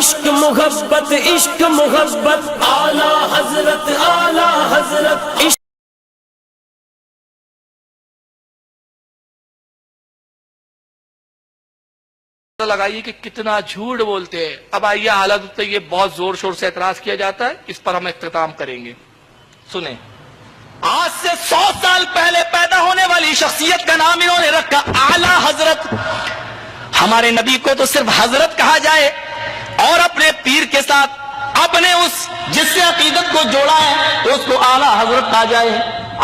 عشق محبت اعلی حضرت عشق لگائیے کہ کتنا جھوٹ بولتے ہیں. اب آئیے حالت یہ بہت زور شور سے اعتراض کیا جاتا ہے, اس پر ہم اختتام کریں گے. سنیں, آج سے 100 سال پہلے پیدا ہونے والی شخصیت کا نام انہوں نے رکھا اعلی حضرت. ہمارے نبی کو تو صرف حضرت کہا جائے اور اپنے پیر کے ساتھ اپنے اس جس سے عقیدت کو جوڑا ہے تو اس کو اعلی حضرت کہا جائے.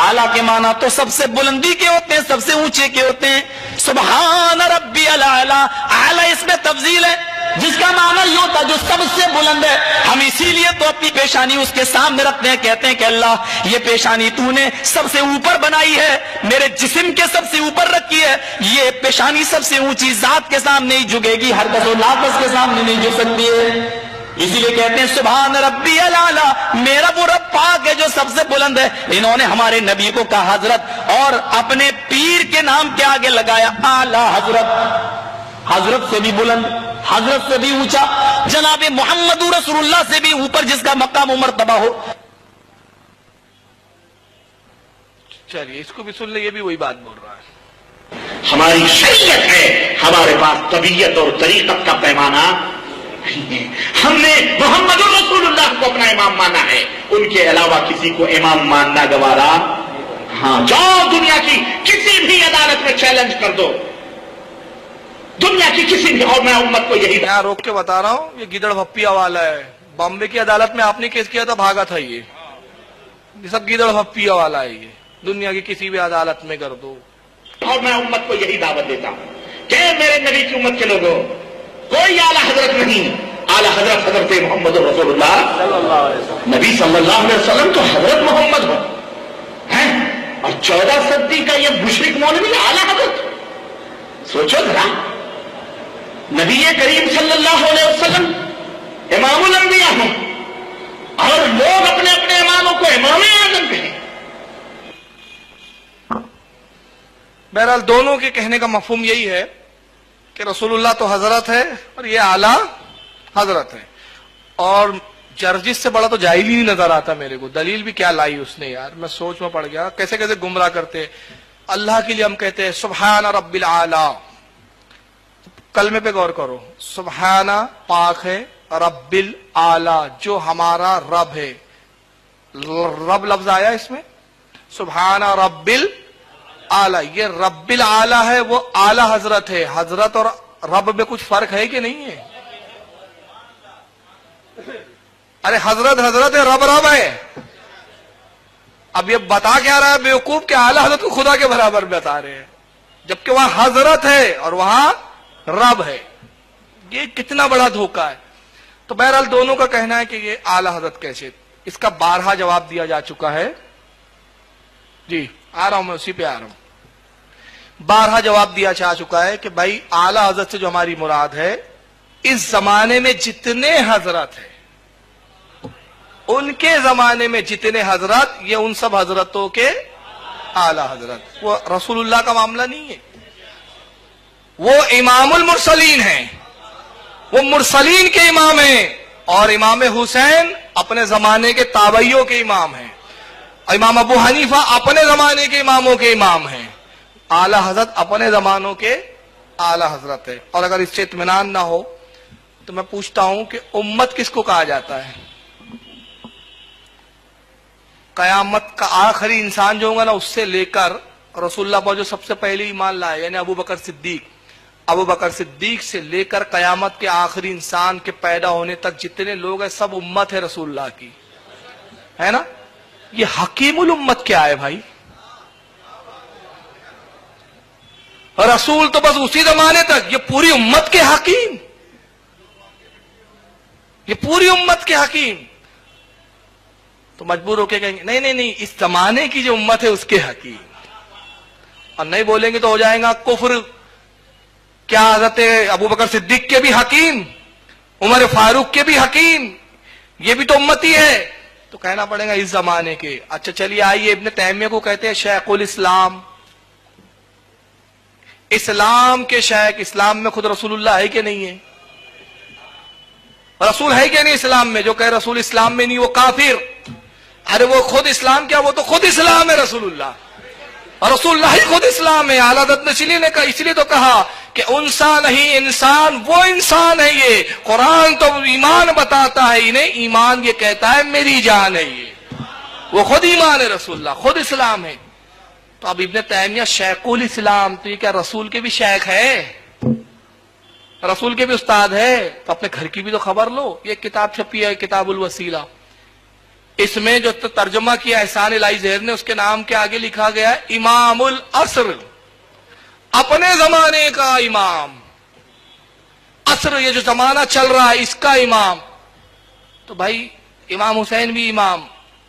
اعلیٰ کے معنی تو سب سے بلندی کے ہوتے ہیں, سب سے اونچے کے ہوتے ہیں. سبحان ربی الاعلیٰ, اعلیٰ اس میں تفضیل ہے جس کا معنی یہ ہوتا ہے جو سب سے بلند ہے. ہم اسی لیے تو اپنی پیشانی اس کے سامنے رکھتے ہیں, کہتے ہیں کہ اللہ یہ پیشانی تو نے سب سے اوپر بنائی ہے, میرے جسم کے سب سے اوپر رکھی ہے. یہ پیشانی سب سے اونچی ذات کے سامنے ہی جھکے گی, ہر کس و ناقص کے سامنے نہیں جھک سکتی ہے. اسی لیے کہتے ہیں سبحان ربی الاعلیٰ, میرا وہ رب پاک ہے جو سب سے بلند ہے. انہوں نے ہمارے نبی کو کہا حضرت اور اپنے پیر کے نام کے آگے لگایا اعلیٰ حضرت. حضرت سے بھی بلند, حضرت سے بھی اونچا, جناب محمد رسول اللہ سے بھی اوپر جس کا مقام و مرتبہ ہو. چلیے اس کو بھی سن لیں, یہ بھی وہی بات بول رہا ہے. ہماری شریعت ہے, ہمارے پاس طبیعت اور طریقت کا پیمانہ. ہم نے محمد رسول اللہ کو اپنا امام مانا ہے, ان کے علاوہ کسی کو امام ماننا گوارا. ہاں, جاؤ دنیا کی کسی بھی عدالت میں چیلنج کر دو, دنیا کی کسی بھی, اور میں امت کو یہی میں روک کے بتا رہا ہوں, یہ گیدڑ بھپیا والا ہے. بامبے کی عدالت میں آپ نے کیس کیا تھا, بھاگا تھا. یہ سب گیدڑ بھپیا والا ہے. یہ دنیا کی کسی بھی عدالت میں کر دو. اور میں امت کو یہی دعوت دیتا ہوں کہ میرے نبی کی امت کے لوگوں, کوئی اعلیٰ حضرت نہیں. اعلیٰ حضرت حضرت محمد رسول اللہ, نبی صلی اللہ علیہ وسلم تو حضرت محمد ہو ہیں, اور 14 صدی کا یہ مشرک مولوی اعلیٰ حضرت. سوچو ذرا, نبی کریم صلی اللہ علیہ وسلم امام الانبیاء ہوں اور لوگ اپنے اپنے اماموں کو امام اعظم کہیں. بہرحال دونوں کے کہنے کا مفہوم یہی ہے کہ رسول اللہ تو حضرت ہے اور یہ اعلیٰ حضرت ہے. اور جرجس سے بڑا تو جاہل ہی نہیں نظر آتا میرے کو. دلیل بھی کیا لائی اس نے یار, میں سوچ میں پڑ گیا کیسے کیسے گمراہ کرتے. اللہ کے لیے ہم کہتے ہیں سبحان رب الاعلیٰ, کلمے پہ غور کرو. سبحان پاک ہے, رب الاعلیٰ جو ہمارا رب ہے. رب لفظ آیا اس میں, سبحان رب اعلیٰ, یہ رب الاعلیٰ ہے, وہ اعلیٰ حضرت ہے. حضرت اور رب میں کچھ فرق ہے کہ نہیں ہے؟ ارے حضرت حضرت ہے, رب رب ہے. اب یہ بتا کیا رہا ہے بیوقوف کہ اعلیٰ حضرت کو خدا کے برابر بتا رہے ہیں, جبکہ وہاں حضرت ہے اور وہاں رب ہے. یہ کتنا بڑا دھوکہ ہے. تو بہرحال دونوں کا کہنا ہے کہ یہ اعلیٰ حضرت کیسے. اس کا بارہا جواب دیا جا چکا ہے. جی آ رہا ہوں, میں اسی پہ آ رہا ہوں. بارہا جواب دیا جا چکا ہے کہ بھائی اعلیٰ حضرت سے جو ہماری مراد ہے, اس زمانے میں جتنے حضرت ہیں, ان کے زمانے میں جتنے حضرت, یہ ان سب حضرتوں کے اعلیٰ حضرت. وہ رسول اللہ کا معاملہ نہیں ہے, وہ امام المرسلین ہیں, وہ مرسلین کے امام ہیں. اور امام حسین اپنے زمانے کے تابعیوں کے امام ہیں. امام ابو حنیفہ اپنے زمانے کے اماموں کے امام ہیں. اعلیٰ حضرت اپنے زمانوں کے اعلیٰ حضرت ہے. اور اگر اس سے اطمینان نہ ہو تو میں پوچھتا ہوں کہ امت کس کو کہا جاتا ہے؟ قیامت کا آخری انسان جو ہوگا نا, اس سے لے کر رسول اللہ پر جو سب سے پہلے ایمان لائے, یعنی ابو بکر صدیق, ابو بکر صدیق سے لے کر قیامت کے آخری انسان کے پیدا ہونے تک جتنے لوگ ہیں, سب امت ہے رسول اللہ کی, ہے نا. یہ حکیم الامت کیا ہے بھائی؟ رسول تو بس اسی زمانے تک, یہ پوری امت کے حکیم, یہ پوری امت کے حکیم. تو مجبور ہو کے کہیں گے نہیں نہیں نہیں, اس زمانے کی جو امت ہے اس کے حکیم. اور نہیں بولیں گے تو ہو جائے گا کفر. کیا حضرت ابو بکر صدیق کے بھی حکیم, عمر فاروق کے بھی حکیم, یہ بھی تو امتی ہے. تو کہنا پڑے گا اس زمانے کے. اچھا چلیے آئیے, ابن تیمیہ کو کہتے ہیں شیخ الاسلام. اسلام کے شیخ, اسلام میں خود رسول اللہ ہے کہ نہیں ہے؟ رسول ہے کیا نہیں اسلام میں؟ جو کہ رسول اسلام میں نہیں وہ کافر. ارے وہ خود اسلام کیا، وہ تو خود اسلام ہے رسول اللہ. اور رسول اللہ ہی خود اسلام ہے. اعلیٰ حضرت نے اس لیے تو کہا کہ انسان نہیں انسان، وہ انسان ہے یہ. قرآن تو ایمان بتاتا ہے انہیں، ایمان یہ کہتا ہے میری جان ہے یہ. وہ خود ایمان ہے رسول اللہ، خود اسلام ہے. تو اب ابن تیمیہ شیخ الاسلام، تو یہ کیا رسول کے بھی شیخ ہے؟ رسول کے بھی استاد ہے؟ تو اپنے گھر کی بھی تو خبر لو. یہ کتاب چھپی ہے کتاب الوسیلہ، اس میں جو ترجمہ کیا احسان الہی زہر نے، اس کے نام کے آگے لکھا گیا ہے امام العصر، اپنے زمانے کا امام. عصر یہ جو زمانہ چل رہا ہے اس کا امام. تو بھائی امام حسین بھی امام،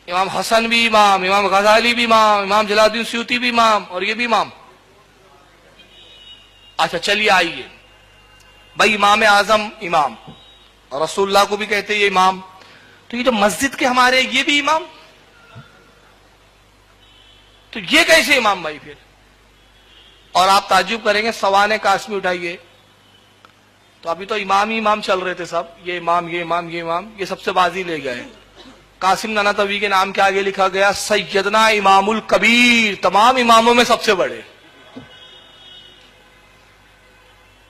امام حسن بھی امام، امام غزالی بھی امام، امام جلال الدین سیوطی بھی امام، اور یہ بھی امام. اچھا چلیے آئیے بھائی، امام اعظم امام، اور رسول اللہ کو بھی کہتے ہیں یہ امام. تو یہ جو مسجد کے ہمارے یہ بھی امام، تو یہ کیسے امام بھائی پھر؟ اور آپ تعجب کریں گے، سوانح قاسمی اٹھائیے تو ابھی تو امام ہی امام چل رہے تھے سب، یہ امام یہ امام یہ امام، یہ سب سے بازی لے گئے. قاسم نانوتوی کے نام کے آگے لکھا گیا سیدنا امام الکبیر، تمام اماموں میں سب سے بڑے.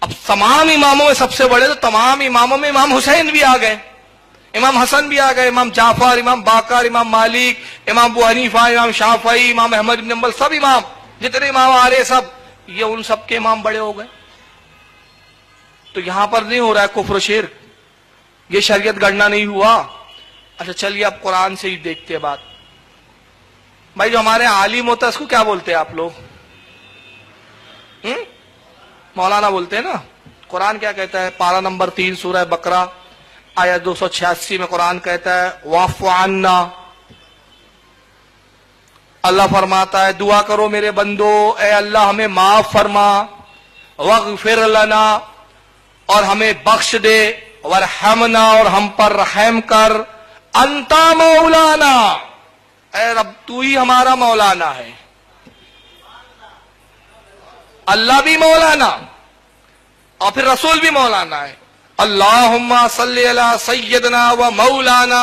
اب تمام اماموں میں سب سے بڑے، تو تمام اماموں میں امام حسین بھی آ گئے، امام حسن بھی آ گئے، امام جعفر، امام باقر، امام مالک، امام ابو حنیفہ، امام شافعی، امام احمد بن حنبل، سب امام، جتنے امام آ رہے سب، یہ ان سب کے امام بڑے ہو گئے. تو یہاں پر نہیں ہو رہا ہے کفر و شرک، یہ شریعت گڑنا نہیں ہوا. اچھا چلیے اب قرآن سے ہی دیکھتے ہیں بات. بھائی جو ہمارے عالم ہوتا ہے اس کو کیا بولتے ہیں آپ لوگ؟ مولانا بولتے ہیں نا. قرآن کیا کہتا ہے؟ پارہ نمبر 3 سورہ بقرہ آیت 286 میں قرآن کہتا ہے واعف عنا. اللہ فرماتا ہے دعا کرو میرے بندو، اے اللہ ہمیں معاف فرما، واغفر لنا، اور ہمیں بخش دے، ورحمنا، اور ہم پر رحم کر، انت مولانا، اے رب تو ہی ہمارا مولانا ہے. اللہ بھی مولانا اور پھر رسول بھی مولانا ہے. اللہم صلی علی سیدنا و مولانا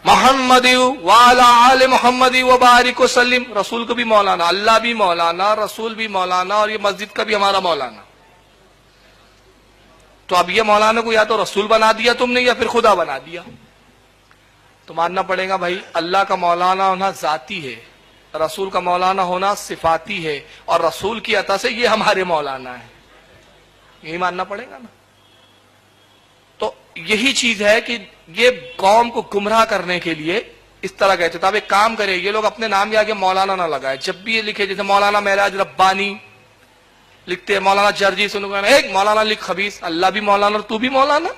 محمد وعلی آل محمد وبارک وسلم. رسول کو بھی مولانا، اللہ بھی مولانا، رسول بھی مولانا، اور یہ مسجد کا بھی ہمارا مولانا. تو اب یہ مولانا کو یا تو رسول بنا دیا تم نے یا پھر خدا بنا دیا. تو ماننا پڑے گا بھائی اللہ کا مولانا ہونا ذاتی ہے، رسول کا مولانا ہونا صفاتی ہے، اور رسول کی عطا سے یہ ہمارے مولانا ہے. یہی ماننا پڑے گا نا. تو یہی چیز ہے کہ یہ قوم کو گمراہ کرنے کے لیے اس طرح کہتے. تو آپ ایک کام کریں، یہ لوگ اپنے نام کے آگے مولانا نہ لگائے. جب بھی یہ لکھے، جیسے مولانا معراج ربانی لکھتے ہیں، مولانا جرجی سے ایک مولانا لکھ خبیث. اللہ بھی مولانا اور تو بھی مولانا،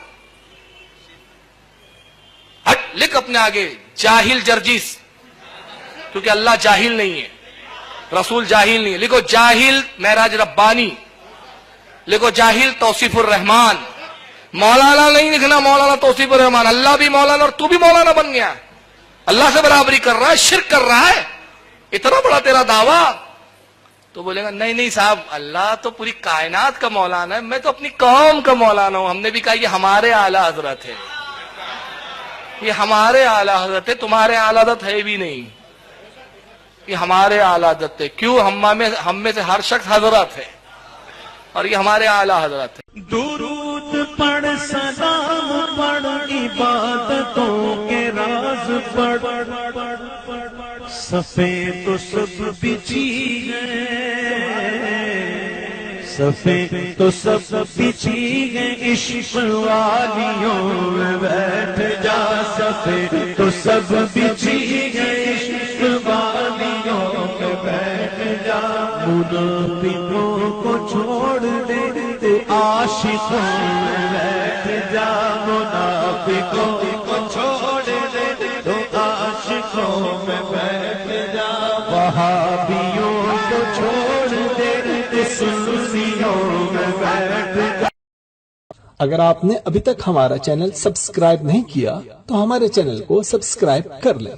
ہٹ لکھ اپنے آگے جاہل جرجیس، کیونکہ اللہ جاہل نہیں ہے، رسول جاہل نہیں ہے. لکھو جاہل معراج ربانی، لکھو جاہل توصیف الرحمان. مولانا نہیں لکھنا، مولانا توصیف الرحمان. اللہ بھی مولانا اور تو بھی مولانا بن گیا، اللہ سے برابری کر رہا ہے، شرک کر رہا ہے. اتنا بڑا تیرا دعویٰ. تو بولے گا نہیں نہیں صاحب، اللہ تو پوری کائنات کا مولانا ہے، میں تو اپنی قوم کا مولانا ہوں. ہم نے بھی کہا یہ ہمارے اعلیٰ حضرت ہے، یہ ہمارے اعلیٰ حضرت ہے، تمہارے اعلیٰ حضرت ہے بھی نہیں، یہ ہمارے اعلیٰ حضرت ہے. کیوں؟ ہم میں سے ہر شخص حضرت ہے، اور یہ ہمارے اعلیٰ حضرت ہے. درود پڑھ، سلام پڑھ، عبادتوں کے راز پڑھ، صفے تو سب بچھی ہیں، صفے تو سب بچھی ہیں، عشق والیوں میں بیٹھ جا. صفے تو سب بچھی ہیں، عشق والیوں میں بیٹھ جا. منافقوں کو چھوڑ دے تو عاشقوں میں بیٹھ جا. منافقوں کو چھوڑ دے تو عاشقوں میں بیٹھ جا. وہابیوں کو چھوڑ دے تو سنیوں میں بیٹھ جا. اگر آپ نے ابھی تک ہمارا چینل سبسکرائب نہیں کیا تو ہمارے چینل کو سبسکرائب کر لیں